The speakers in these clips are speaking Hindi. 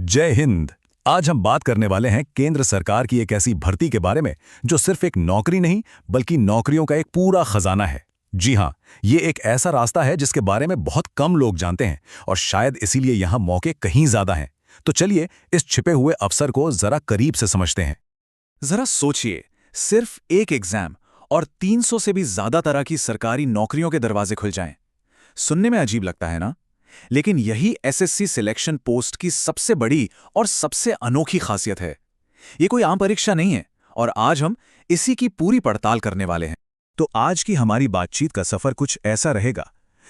जय हिंद। आज हम बात करने वाले हैं केंद्र सरकार की एक ऐसी भर्ती के बारे में जो सिर्फ एक नौकरी नहीं बल्कि नौकरियों का एक पूरा खजाना है। जी हां, ये एक ऐसा रास्ता है जिसके बारे में बहुत कम लोग जानते हैं और शायद इसीलिए यहां मौके कहीं ज्यादा हैं। तो चलिए इस छिपे हुए अवसर को जरा करीब से समझते हैं। जरा सोचिए, सिर्फ एक एग्जाम और 300 से भी ज्यादा तरह की सरकारी नौकरियों के दरवाजे खुल जाएं। सुनने में अजीब लगता है ना? लेकिन यही एसएससी सिलेक्शन पोस्ट की सबसे बड़ी और सबसे अनोखी खासियत है। ये कोई आम परीक्षा नहीं है और आज हम इसी की पूरी पड़ताल करने वाले हैं। तो आज की हमारी बातचीत का सफर कुछ ऐसा रहेगा।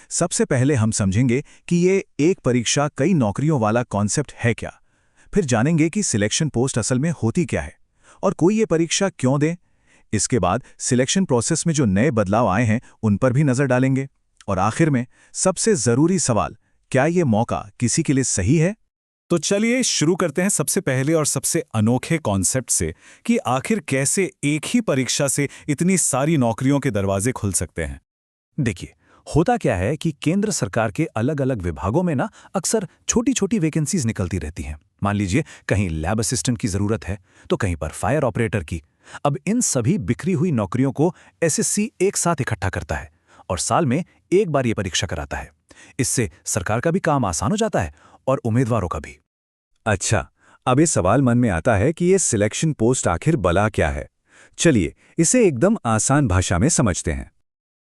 सबसे पहले हम समझेंगे कि ये एक परीक्षा कई नौकरियों वाला कॉन्सेप्ट है क्या। फिर जानेंगे कि सिलेक्शन पोस्ट असल में होती क्या है और कोई ये परीक्षा क्यों दे। इसके बाद सिलेक्शन प्रोसेस में जो नए बदलाव आए हैं उन पर भी नजर डालेंगे। और आखिर में सबसे जरूरी सवाल, क्या ये मौका किसी के लिए सही है? तो चलिए शुरू करते हैं सबसे पहले और सबसे अनोखे कॉन्सेप्ट से कि आखिर कैसे एक ही परीक्षा से इतनी सारी नौकरियों के दरवाजे खुल सकते हैं। देखिए, होता क्या है कि केंद्र सरकार के अलग अलग विभागों में ना अक्सर छोटी छोटी वैकेंसीज निकलती रहती हैं। मान लीजिए कहीं लैब असिस्टेंट की जरूरत है तो कहीं पर फायर ऑपरेटर की। अब इन सभी बिखरी हुई नौकरियों को एसएससी एक साथ इकट्ठा करता है और साल में एक बार ये परीक्षा कराता है। इससे सरकार का भी काम आसान हो जाता है और उम्मीदवारों का भी। अच्छा, अब ये सवाल मन में आता है कि ये सिलेक्शन पोस्ट आखिर भला क्या है। चलिए इसे एकदम आसान भाषा में समझते हैं।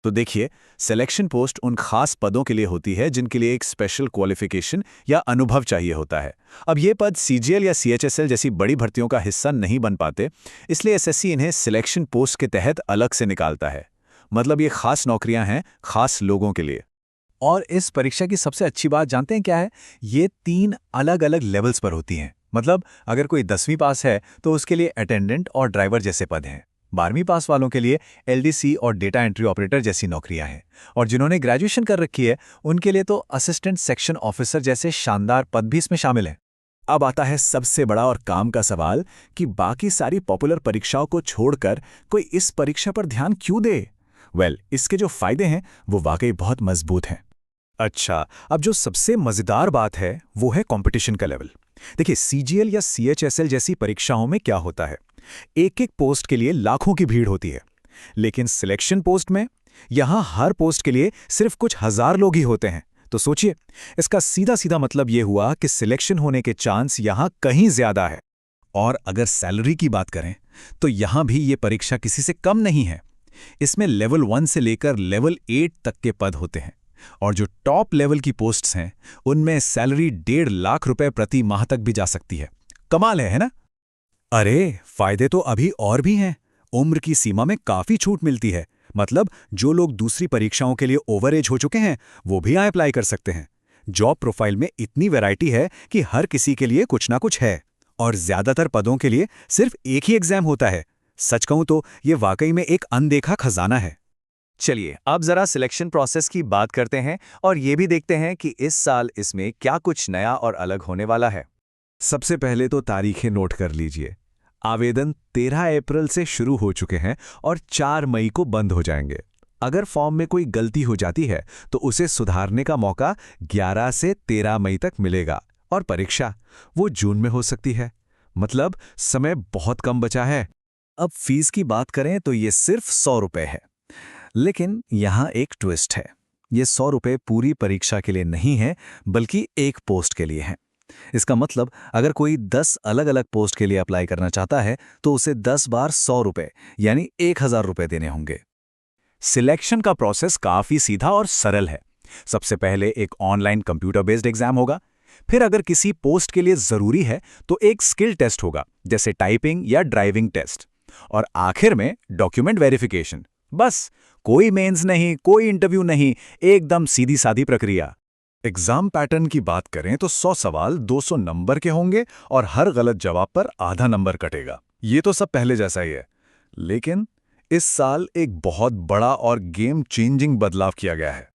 तो देखिए, सिलेक्शन पोस्ट उन खास पदों के लिए होती है जिनके लिए एक स्पेशल क्वालिफिकेशन या अनुभव चाहिए होता है। अब ये पद सीजीएल या सीएचएसएल जैसी बड़ी भर्तियों का हिस्सा नहीं बन पाते, इसलिए एसएससी इन्हें सिलेक्शन पोस्ट के तहत अलग से निकालता है। मतलब ये खास नौकरियां हैं खास लोगों के लिए। और इस परीक्षा की सबसे अच्छी बात जानते हैं क्या है? ये 3 अलग अलग लेवल्स पर होती हैं। मतलब अगर कोई 10वीं पास है तो उसके लिए अटेंडेंट और ड्राइवर जैसे पद हैं। 12वीं पास वालों के लिए एलडीसी और डेटा एंट्री ऑपरेटर जैसी नौकरियां हैं। और जिन्होंने ग्रेजुएशन कर रखी है उनके लिए तो असिस्टेंट सेक्शन ऑफिसर जैसे शानदार पद भी इसमें शामिल हैं। अब आता है सबसे बड़ा और काम का सवाल कि बाकी सारी पॉपुलर परीक्षाओं को छोड़कर कोई इस परीक्षा पर ध्यान क्यों दे? इसके जो फायदे हैं वो वाकई बहुत मजबूत हैं। अच्छा, अब जो सबसे मजेदार बात है वो है कंपटीशन का लेवल। देखिए, सीजीएल या सीएचएसएल जैसी परीक्षाओं में क्या होता है, एक एक पोस्ट के लिए लाखों की भीड़ होती है। लेकिन सिलेक्शन पोस्ट में यहां हर पोस्ट के लिए सिर्फ कुछ हजार लोग ही होते हैं। तो सोचिए, इसका सीधा सीधा मतलब यह हुआ कि सिलेक्शन होने के चांस यहां कहीं ज्यादा है। और अगर सैलरी की बात करें तो यहां भी ये परीक्षा किसी से कम नहीं है। इसमें लेवल 1 से लेकर लेवल 8 तक के पद होते हैं और जो टॉप लेवल की पोस्ट्स हैं उनमें सैलरी 1.5 लाख रुपए प्रति माह तक भी जा सकती है। कमाल है ना? अरे, फायदे तो अभी और भी हैं। उम्र की सीमा में काफी छूट मिलती है। मतलब जो लोग दूसरी परीक्षाओं के लिए ओवर एज हो चुके हैं वो भी यहाँ अप्लाई कर सकते हैं। जॉब प्रोफाइल में इतनी वैरायटी है कि हर किसी के लिए कुछ ना कुछ है और ज्यादातर पदों के लिए सिर्फ एक ही एग्जाम होता है। सच कहूं तो ये वाकई में एक अनदेखा खजाना है। चलिए अब जरा सिलेक्शन प्रोसेस की बात करते हैं और ये भी देखते हैं कि इस साल इसमें क्या कुछ नया और अलग होने वाला है। सबसे पहले तो तारीखें नोट कर लीजिए। आवेदन 13 अप्रैल से शुरू हो चुके हैं और 4 मई को बंद हो जाएंगे। अगर फॉर्म में कोई गलती हो जाती है तो उसे सुधारने का मौका 11 से 13 मई तक मिलेगा और परीक्षा वो जून में हो सकती है। मतलब समय बहुत कम बचा है। अब फीस की बात करें तो ये सिर्फ 100 रुपये है। लेकिन यहाँ एक ट्विस्ट है, ये 100 रुपये पूरी परीक्षा के लिए नहीं है बल्कि एक पोस्ट के लिए है। इसका मतलब अगर कोई 10 अलग अलग पोस्ट के लिए अप्लाई करना चाहता है तो उसे 10 बार 100 रुपये यानी 1000 रुपये देने होंगे। सिलेक्शन का प्रोसेस काफी सीधा और सरल है। सबसे पहले एक ऑनलाइन कंप्यूटर बेस्ड एग्जाम होगा। फिर अगर किसी पोस्ट के लिए जरूरी है तो एक स्किल टेस्ट होगा जैसे टाइपिंग या ड्राइविंग टेस्ट। और आखिर में डॉक्यूमेंट वेरिफिकेशन। बस, कोई मेंस नहीं, कोई इंटरव्यू नहीं, एकदम सीधी सादी प्रक्रिया। एग्जाम पैटर्न की बात करें तो 100 सवाल 200 नंबर के होंगे और हर गलत जवाब पर आधा नंबर कटेगा। ये तो सब पहले जैसा ही है। लेकिन इस साल एक बहुत बड़ा और गेम चेंजिंग बदलाव किया गया है।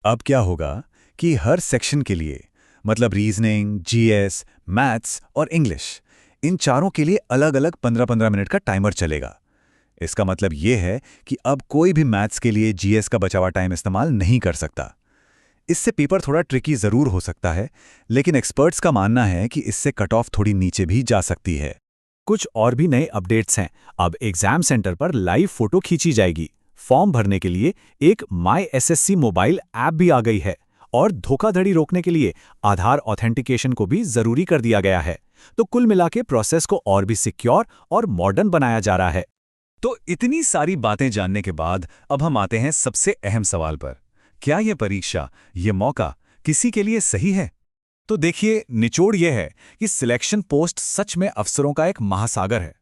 अब क्या होगा कि हर सेक्शन के लिए, मतलब रीजनिंग, जीएस, मैथ्स और इंग्लिश, इन चारों के लिए अलग अलग 15-15 मिनट का टाइमर चलेगा। इसका मतलब यह है कि अब कोई भी मैथ्स के लिए जीएस का बचा हुआ टाइम इस्तेमाल नहीं कर सकता। इससे पेपर थोड़ा ट्रिकी ज़रूर हो सकता है, लेकिन एक्सपर्ट्स का मानना है कि इससे कट ऑफ थोड़ी नीचे भी जा सकती है। कुछ और भी नए अपडेट्स हैं। अब एग्जाम सेंटर पर लाइव फोटो खींची जाएगी। फॉर्म भरने के लिए एक माई एसएससी मोबाइल ऐप भी आ गई है और धोखाधड़ी रोकने के लिए आधार ऑथेंटिकेशन को भी जरूरी कर दिया गया है। तो कुल मिला के प्रोसेस को और भी सिक्योर और मॉडर्न बनाया जा रहा है। तो इतनी सारी बातें जानने के बाद अब हम आते हैं सबसे अहम सवाल पर। क्या यह परीक्षा, ये मौका किसी के लिए सही है? तो देखिए, निचोड़ यह है कि सिलेक्शन पोस्ट सच में अफसरों का एक महासागर है।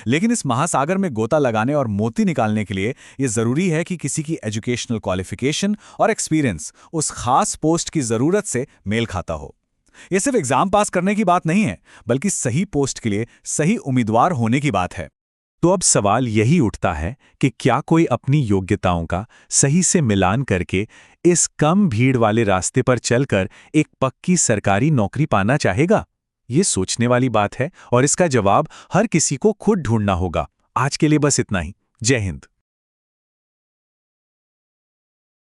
लेकिन इस महासागर में गोता लगाने और मोती निकालने के लिए यह जरूरी है कि किसी की एजुकेशनल क्वालिफिकेशन और एक्सपीरियंस उस खास पोस्ट की जरूरत से मेल खाता हो। यह सिर्फ एग्जाम पास करने की बात नहीं है, बल्कि सही पोस्ट के लिए सही उम्मीदवार होने की बात है। तो अब सवाल यही उठता है कि क्या कोई अपनी योग्यताओं का सही से मिलान करके इस कम भीड़ वाले रास्ते पर चलकर एक पक्की सरकारी नौकरी पाना चाहेगा? ये सोचने वाली बात है और इसका जवाब हर किसी को खुद ढूंढना होगा। आज के लिए बस इतना ही। जय हिंद।